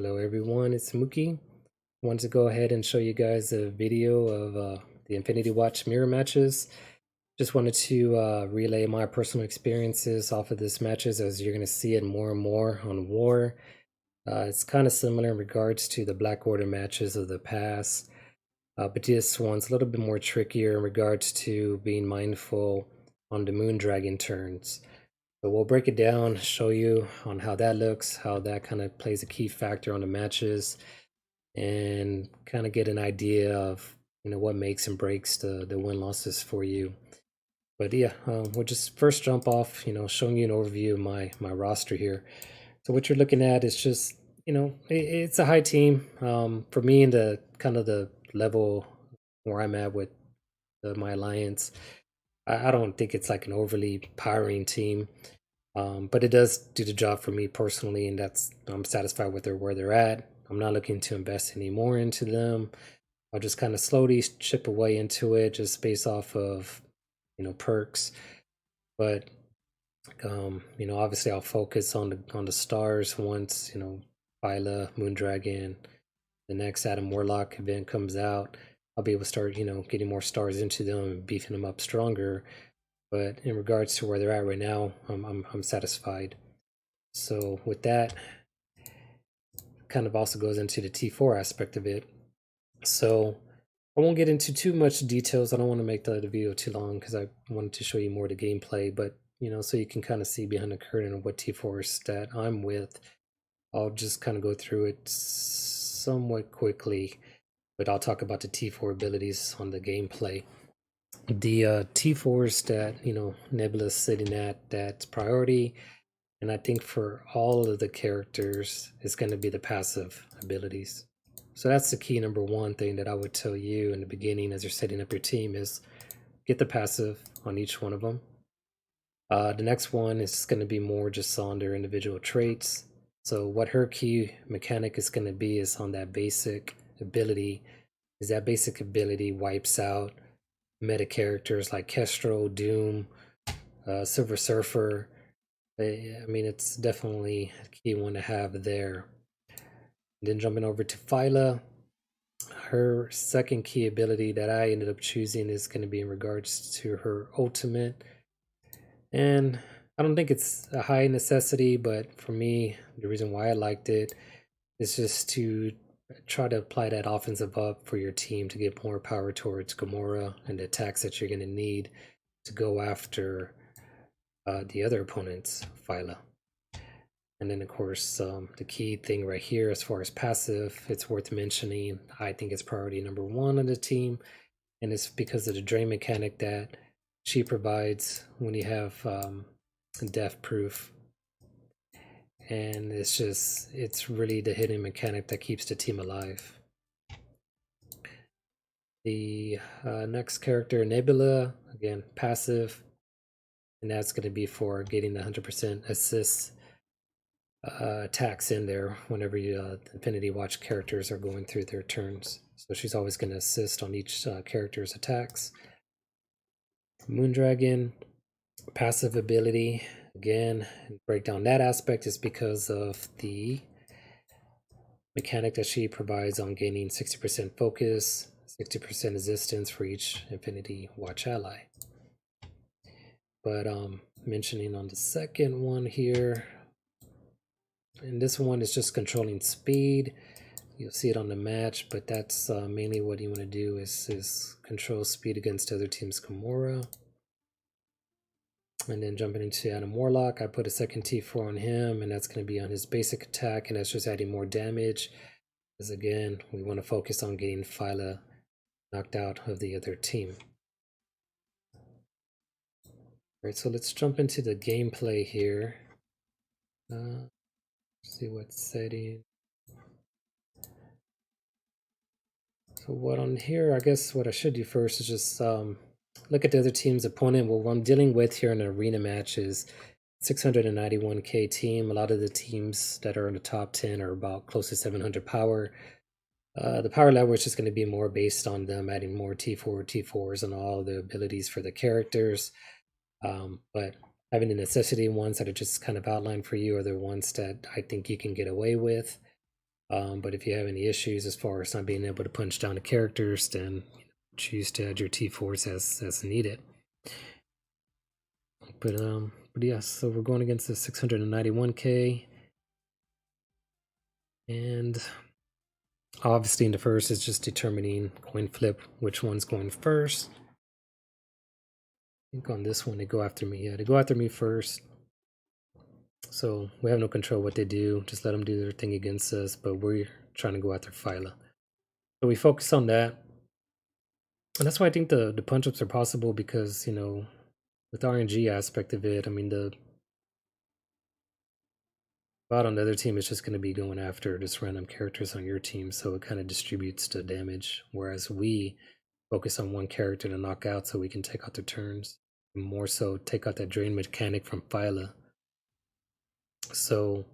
Hello everyone, it's Mookie. Wanted to go ahead and show you guys a video of the Infinity Watch mirror matches. Just wanted to relay my personal experiences off of this matches, as you're going to see it more and more on War. It's kind of similar in regards to the Black Order matches of the past, but this one's a little bit more trickier in regards to being mindful on the Moon Dragon turns. But we'll break it down, show you on how that looks, how that kind of plays a key factor on the matches, and kind of get an idea of what makes and breaks the win losses for you. But yeah, we'll just first jump off, showing you an overview of my roster here. So what you're looking at is just it's a high team. For me, in the kind of the level where I'm at with my alliance, I don't think it's like an overly powering team. But it does do the job for me personally, and I'm satisfied with where they're at. I'm not looking to invest any more into them. I'll just kind of slowly chip away into it, just based off of perks. But obviously I'll focus on the stars once Phyla, Moondragon, the next Adam Warlock event comes out. I'll be able to start getting more stars into them and beefing them up stronger. But in regards to where they're at right now, I'm satisfied. So with that, kind of also goes into the T4 aspect of it. So I won't get into too much details. I don't want to make the video too long because I wanted to show you more of the gameplay, but so you can kind of see behind the curtain of what T4 stat I'm with. I'll just kind of go through it somewhat quickly, but I'll talk about the T4 abilities on the gameplay. The T4s that Nebula's sitting at, that's priority, and I think for all of the characters it's going to be the passive abilities. So that's the key number one thing that I would tell you in the beginning as you're setting up your team is get the passive on each one of them. The next one is going to be more just on their individual traits. So what her key mechanic is going to be is on that basic ability. Is that basic ability wipes out meta characters like Kestrel, Doom, Silver Surfer. I mean, it's definitely a key one to have there. And then jumping over to Phyla, her second key ability that I ended up choosing is going to be in regards to her ultimate. And I don't think it's a high necessity, but for me, the reason why I liked it is just to try to apply that offensive up for your team to get more power towards Gamora and the attacks that you're going to need to go after the other opponent's Phyla. And then, of course, the key thing right here as far as passive, it's worth mentioning. I think it's priority number one on the team, and it's because of the drain mechanic that she provides when you have death proof. And it's really the hidden mechanic that keeps the team alive. The next character, Nebula, again, passive, and that's going to be for getting the 100% assist attacks in there whenever you Infinity Watch characters are going through their turns. So she's always going to assist on each character's attacks. Moondragon, passive ability, again, break down that aspect is because of the mechanic that she provides on gaining 60% focus, 60% resistance for each Infinity Watch ally. But mentioning on the second one here, and this one is just controlling speed. You'll see it on the match, but that's mainly what you want to do is control speed against other team's Gamora. And then jumping into Adam Warlock, I put a second T4 on him, and that's going to be on his basic attack, and that's just adding more damage. Because again, we want to focus on getting Phyla knocked out of the other team. Alright, so let's jump into the gameplay here. See what setting. So what on here, I guess what I should do first is just look at the other team's opponent. Well, what I'm dealing with here in an arena match is 691k team. A lot of the teams that are in the top 10 are about close to 700 power. The power level is just going to be more based on them adding more T4s and all the abilities for the characters. But having the necessity ones that are just kind of outlined for you are the ones that I think you can get away with. But if you have any issues as far as not being able to punch down the characters, then choose to add your T4s as needed. But yeah, so we're going against the 691k, and obviously in the first is just determining coin flip which one's going first. I think on this one they go after me. Yeah, they go after me first. So we have no control what they do. Just let them do their thing against us, but we're trying to go after Phyla. So we focus on that. And that's why I think the punch-ups are possible because, with the RNG aspect of it, I mean, the bot on the other team is just going to be going after just random characters on your team, so it kind of distributes the damage, whereas we focus on one character to knock out so we can take out their turns, and more so take out that drain mechanic from Phyla. So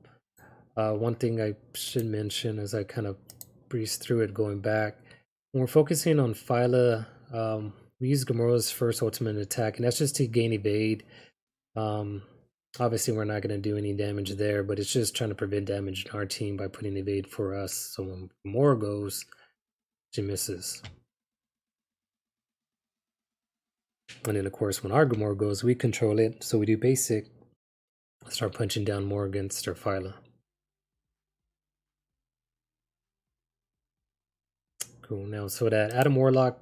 one thing I should mention as I kind of breeze through it going back, when we're focusing on Phyla, we use Gamora's first ultimate attack, and that's just to gain evade. Obviously, we're not going to do any damage there, but it's just trying to prevent damage in our team by putting evade for us. So when Gamora goes, she misses. And then, of course, when our Gamora goes, we control it. So we do basic, start punching down more against our Phyla. Cool. Now, so that Adam Warlock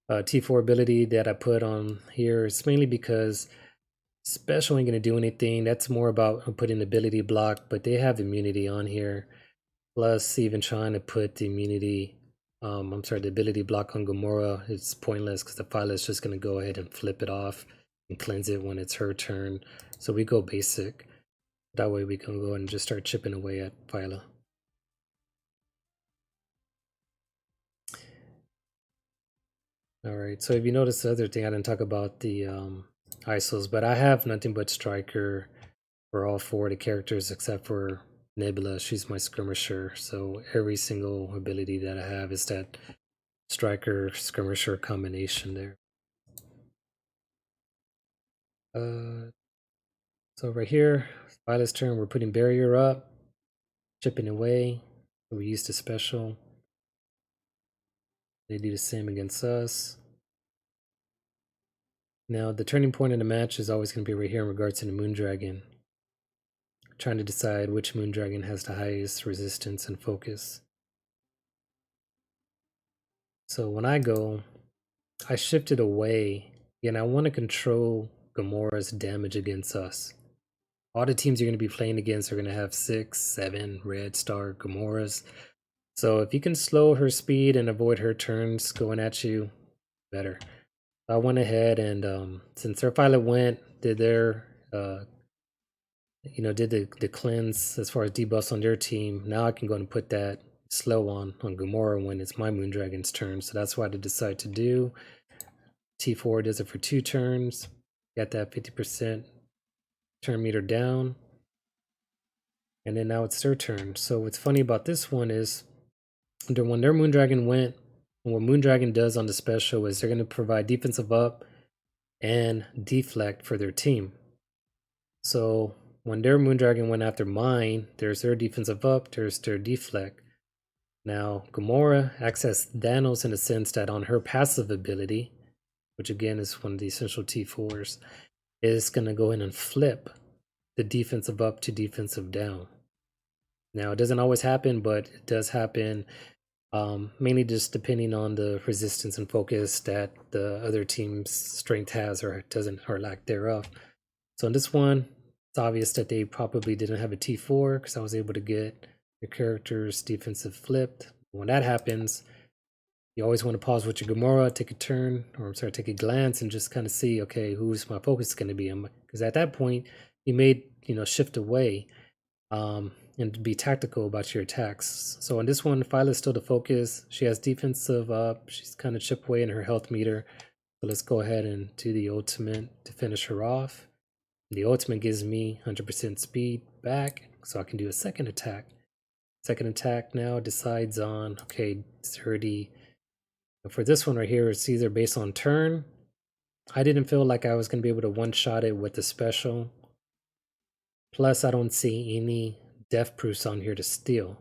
T4 ability that I put on here is mainly because special ain't going to do anything. That's more about putting ability block, but they have immunity on here. Plus, even trying to put the immunity, the ability block on Gamora, it's pointless because the Phyla is just going to go ahead and flip it off and cleanse it when it's her turn. So we go basic. That way we can go ahead and just start chipping away at Phyla. All right, so if you notice the other thing, I didn't talk about the ISOs, but I have nothing but Striker for all four of the characters except for Nebula. She's my skirmisher, so every single ability that I have is that Striker skirmisher combination there. So right here, Phyla's turn, we're putting barrier up, chipping away. So we use the special. They do the same against us. Now, the turning point in the match is always going to be right here in regards to the Moondragon. Trying to decide which Moondragon has the highest resistance and focus. So when I go, I shifted away, and I want to control Gamora's damage against us. All the teams you're going to be playing against are going to have 6, 7 red star Gamoras. So if you can slow her speed and avoid her turns going at you, better. I went ahead and since their Phyla went, did their did the cleanse as far as debuffs on their team. Now I can go and put that slow on Gamora when it's my Moondragon's turn. So that's what I decided to do. T4 does it for 2 turns. Got that 50% turn meter down. And then now it's their turn. So what's funny about this one is when their Moondragon went, what Moondragon does on the special is they're going to provide defensive up and deflect for their team. So when their Moondragon went after mine, there's their defensive up, there's their deflect. Now, Gamora acts as Thanos in the sense that on her passive ability, which again is one of the essential T4s, is going to go in and flip the defensive up to defensive down. Now, it doesn't always happen, but it does happen, mainly just depending on the resistance and focus that the other team's strength has or doesn't, or lack thereof. So in this one, it's obvious that they probably didn't have a T4 because I was able to get the character's defensive flipped. When that happens, you always want to pause with your Gamora, take a turn, or take a glance and just kind of see, okay, who's my focus going to be? Because at that point, you may, shift away and be tactical about your attacks. So on this one, Phyla is still the focus. She has defensive up. She's kind of chipped away in her health meter. So let's go ahead and do the ultimate to finish her off. The ultimate gives me 100% speed back, so I can do a second attack. Second attack now decides on, okay, 30. For this one right here, it's either based on turn. I didn't feel like I was going to be able to one-shot it with the special. Plus, I don't see any death proofs on here to steal.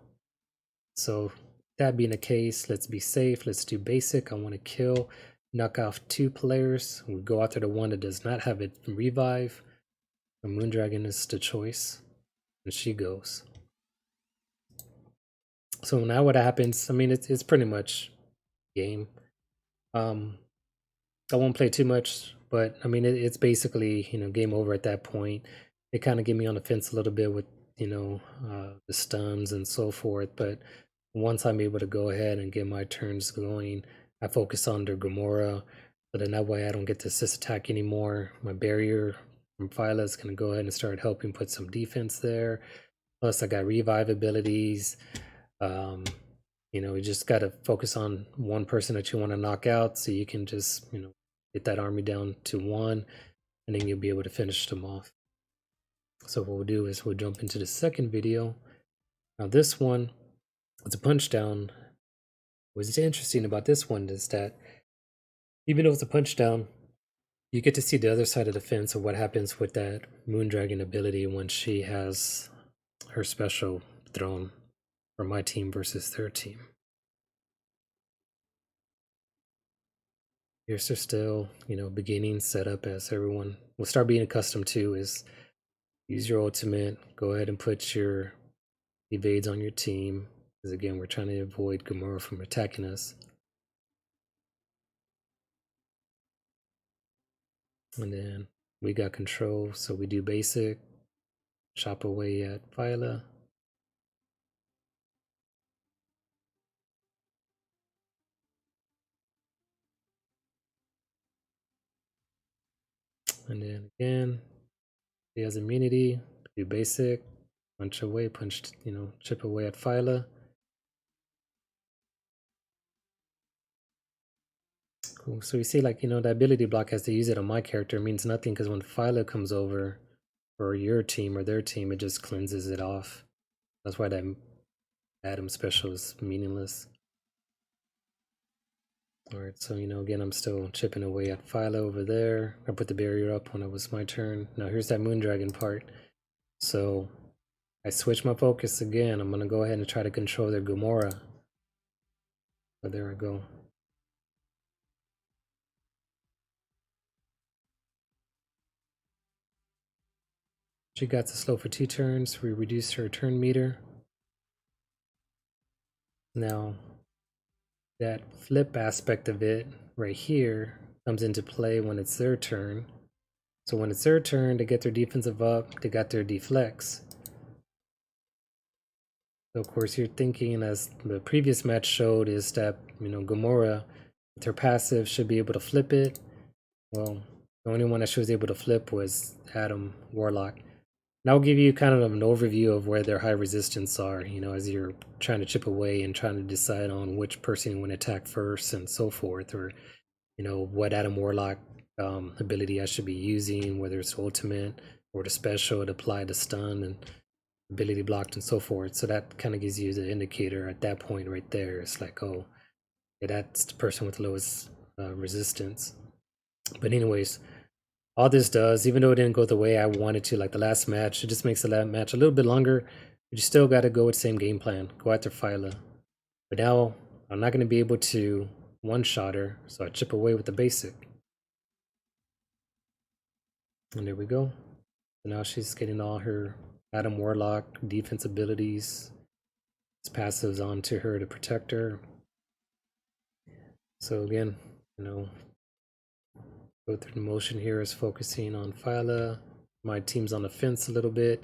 So that being the case, let's be safe. Let's do basic. I want to kill, knock off 2 players. We go after the one that does not have a revive. The Moondragon is the choice, and she goes. So now what happens? I mean, it's pretty much game. I won't play too much, but I mean, it's basically, game over at that point. It kind of get me on the fence a little bit with, the stuns and so forth. But once I'm able to go ahead and get my turns going, I focus on the Gamora. So then that way I don't get to assist attack anymore. My barrier from Phyla is going to go ahead and start helping put some defense there. Plus, I got revive abilities. You just got to focus on one person that you want to knock out so you can just, get that army down to 1, and then you'll be able to finish them off. So what we'll do is we'll jump into the second video. Now this one, it's a punch down. What's interesting about this one is that even though it's a punch down, you get to see the other side of the fence of what happens with that Moondragon ability when she has her special thrown for my team versus their team. Here's their still, beginning setup as everyone will start being accustomed to is use your ultimate, go ahead and put your evades on your team. Because again, we're trying to avoid Gamora from attacking us. And then we got control, so we do basic, chop away at Phyla. And then again, he has immunity, do basic, punch away, chip away at Phyla. Cool. So you see, like, the ability block has to use it on my character. It means nothing because when Phyla comes over for your team or their team, it just cleanses it off. That's why that Adam special is meaningless. Alright, so again, I'm still chipping away at Phyla over there. I put the barrier up when it was my turn. Now here's that Moondragon part. So I switch my focus again. I'm gonna go ahead and try to control their Gamora. So there I go. She got to slow for 2 turns. We reduced her turn meter. Now that flip aspect of it right here comes into play when it's their turn. So when it's their turn, they get their defensive up, they got their deflex. So of course you're thinking, as the previous match showed, is that Gamora with her passive should be able to flip it. Well, the only one that she was able to flip was Adam Warlock. And I'll give you kind of an overview of where their high resistance are, as you're trying to chip away and trying to decide on which person you want to attack first and so forth, or what Adam Warlock ability I should be using, whether it's ultimate or the special to apply the stun and ability blocked and so forth. So that kind of gives you the indicator at that point right there. It's like, oh, yeah, that's the person with the lowest resistance. But anyways, all this does, even though it didn't go the way I wanted to, like the last match, it just makes the last match a little bit longer. But you still got to go with the same game plan. Go after Phyla. But now I'm not going to be able to one-shot her, so I chip away with the basic. And there we go. So now she's getting all her Adam Warlock defense abilities. His passives onto her to protect her. So again, go through the motion here is focusing on Phyla. My team's on the fence a little bit.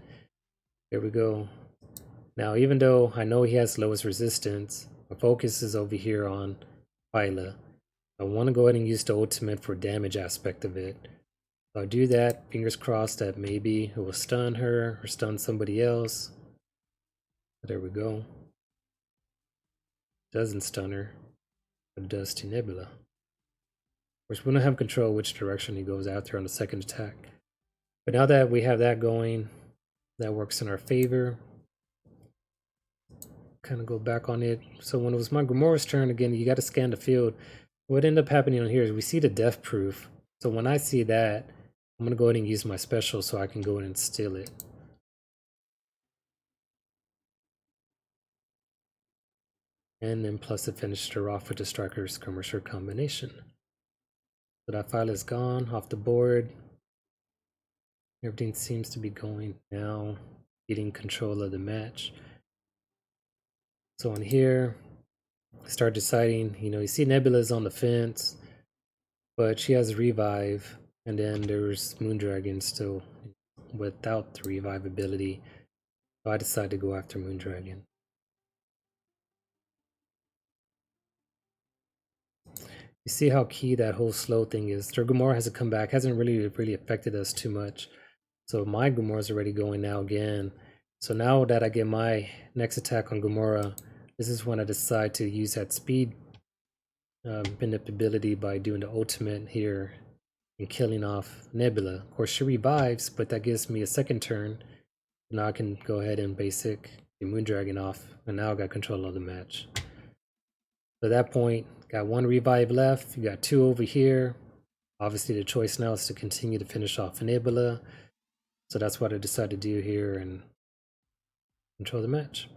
There we go. Now, even though I know he has lowest resistance, my focus is over here on Phyla. I want to go ahead and use the ultimate for damage aspect of it. So I'll do that, fingers crossed that maybe it will stun her or stun somebody else. There we go. Doesn't stun her, but it does to Nebula. Of course, we don't have control which direction he goes after on the second attack. But now that we have that going, that works in our favor. Kind of go back on it. So when it was my Gamora's turn, again, you got to scan the field. What ended up happening on here is we see the death proof. So when I see that, I'm going to go ahead and use my special so I can go in and steal it. and then plus it finished her off with the striker skirmisher combination. So that file is gone off the board. Everything seems to be going now, getting control of the match. So on here, start deciding, you see Nebula's on the fence, but she has revive, and then there's Moondragon still without the revive ability. So I decided to go after Moondragon. You see how key that whole slow thing is. Their Gamora hasn't come back, hasn't really affected us too much. So my Gamora's already going now again. So now that I get my next attack on Gamora, this is when I decide to use that speed manipulability by doing the ultimate here and killing off Nebula. Of course, she revives, but that gives me a second turn. Now I can go ahead and basic the Moondragon off, and now I got control of the match. So at that point, got one revive left. You got two over here. Obviously, the choice now is to continue to finish off Nebula. So that's what I decided to do here and control the match.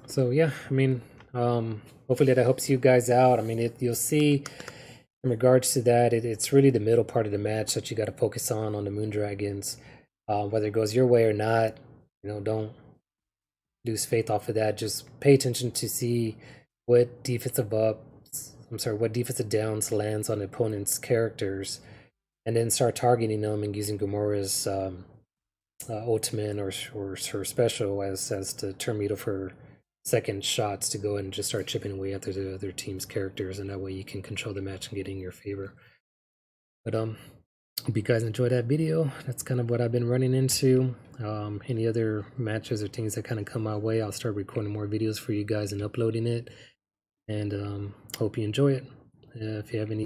So yeah, I mean, hopefully that helps you guys out. I mean, you'll see in regards to that, it's really the middle part of the match that you got to focus on the Moondragons. Whether it goes your way or not, don't lose faith off of that. Just pay attention to see what defensive downs lands on opponent's characters, and then start targeting them and using Gamora's ultimate or her special as the terminator for second shots to go and just start chipping away at the other team's characters, and that way you can control the match and get in your favor. But hope you guys enjoyed that video. That's kind of what I've been running into. Any other matches or things that kind of come my way, I'll start recording more videos for you guys and uploading it. And hope you enjoy it. If you have any